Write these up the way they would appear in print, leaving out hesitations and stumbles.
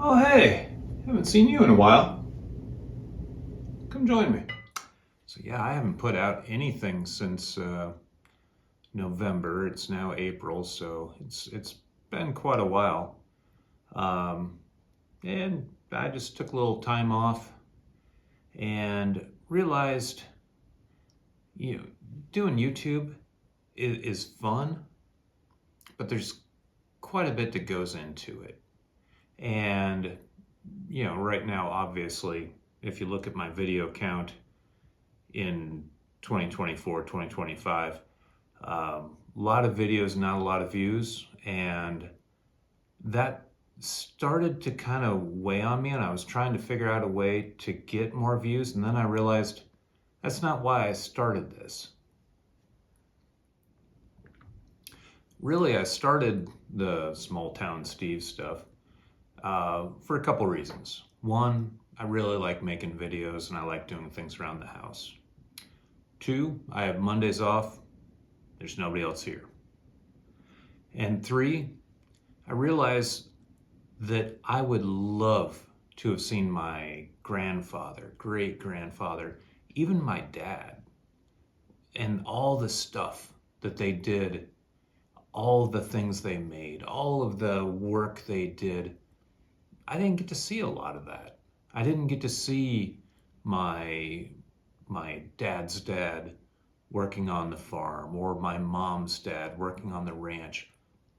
Oh hey, haven't seen you in a while. Come join me. So yeah, I haven't put out anything since November. It's now April, so it's been quite a while. And I just took a little time off and realized, doing YouTube is fun, but there's quite a bit that goes into it. And, right now, obviously, if you look at my video count in 2024, 2025, a lot of videos, not a lot of views. And that started to kind of weigh on me, and I was trying to figure out a way to get more views. And then I realized that's not why I started this. Really, I started the Small Town Steve stuff for a couple reasons. One, I really like making videos and I like doing things around the house. Two, I have Mondays off. There's nobody else here. And three, I realized that I would love to have seen my grandfather, great-grandfather, even my dad, and all the stuff that they did, all the things they made, all of the work they did. I didn't get to see a lot of that. I didn't get to see my dad's dad working on the farm, or my mom's dad working on the ranch.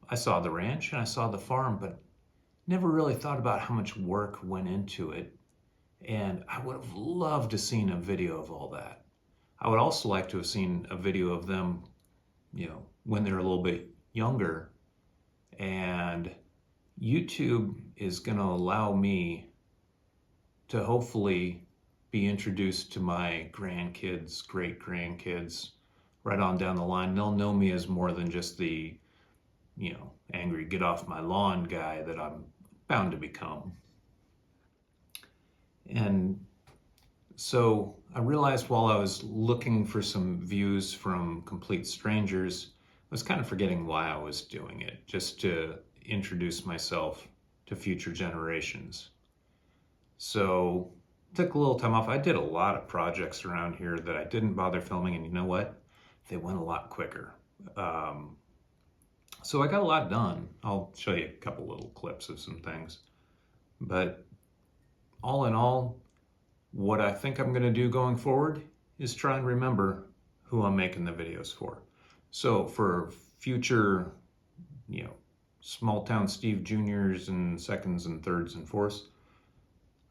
I saw the ranch and I saw the farm, but never really thought about how much work went into it. And I would have loved to have seen a video of all that. I would also like to have seen a video of them, when they're a little bit younger. And YouTube is going to allow me to hopefully be introduced to my grandkids, great-grandkids, right on down the line. They'll know me as more than just the, angry get off my lawn guy that I'm bound to become. And so I realized while I was looking for some views from complete strangers, I was kind of forgetting why I was doing it, just to introduce myself to future generations. So took a little time off. I did a lot of projects around here that I didn't bother filming, and you know what? They went a lot quicker. So I got a lot done. I'll show you a couple little clips of some things. But all in all, what I think I'm going to do going forward is try and remember who I'm making the videos for. So for future, small town Steve Juniors and seconds and thirds and fourths,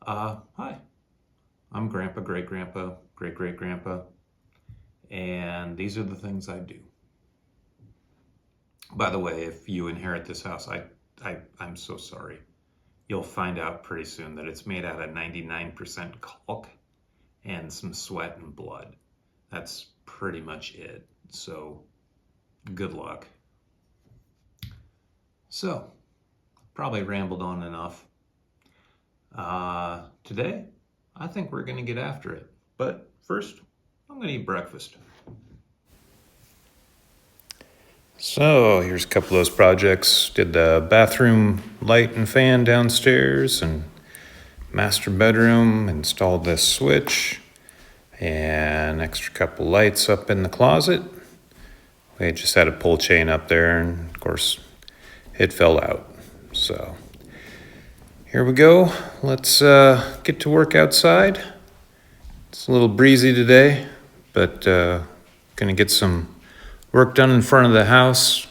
hi, I'm Grandpa, great-grandpa, great-great-grandpa, and these are the things I do. By the way, if you inherit this house, I'm so sorry. You'll find out pretty soon that it's made out of 99% caulk and some sweat and blood. That's pretty much it. So good luck. So, probably rambled on enough. Today, I think we're going to get after it. But first, I'm going to eat breakfast. So here's a couple of those projects. Did the bathroom light and fan downstairs, and master bedroom, installed this switch, and extra couple lights up in the closet. We just had a pull chain up there, and of course it fell out. So here we go. Let's get to work outside. It's a little breezy today, but gonna get some work done in front of the house.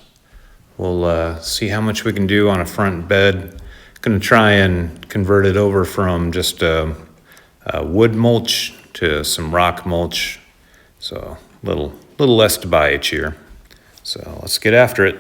We'll see how much we can do on a front bed. Gonna try and convert it over from just a wood mulch to some rock mulch. So a little less to buy each year. So let's get after it.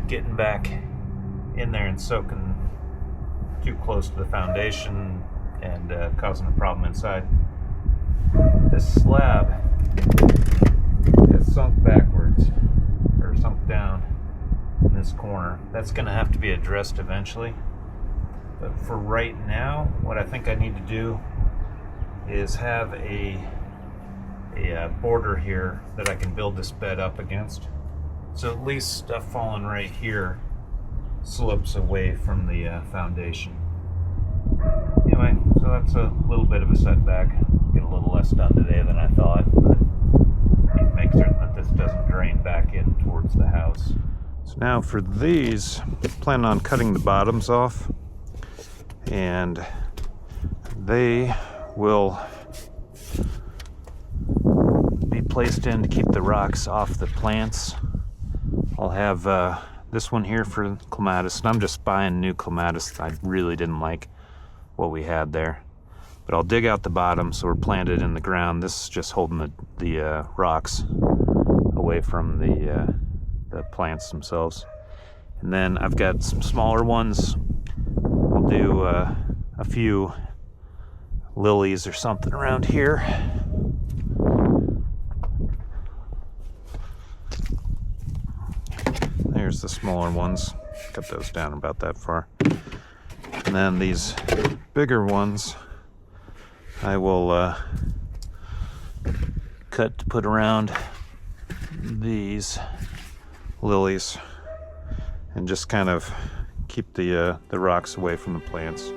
getting back in there and soaking too close to the foundation and causing a problem inside. This slab is sunk backwards, or sunk down in this corner. That's going to have to be addressed eventually. But for right now, what I think I need to do is have a border here that I can build this bed up against. So at least stuff falling right here slopes away from the foundation. Anyway, so that's a little bit of a setback. Get a little less done today than I thought, but need to make certain that this doesn't drain back in towards the house. So now for these, plan on cutting the bottoms off, and they will be placed in to keep the rocks off the plants. I'll have this one here for clematis, and I'm just buying new clematis. I really didn't like what we had there, but I'll dig out the bottom so we're planted in the ground. This is just holding the rocks away from the plants themselves. And then I've got some smaller ones. We'll do a few lilies or something around here. There's the smaller ones. Cut those down about that far. And then these bigger ones I will cut to put around these lilies and just kind of keep the rocks away from the plants.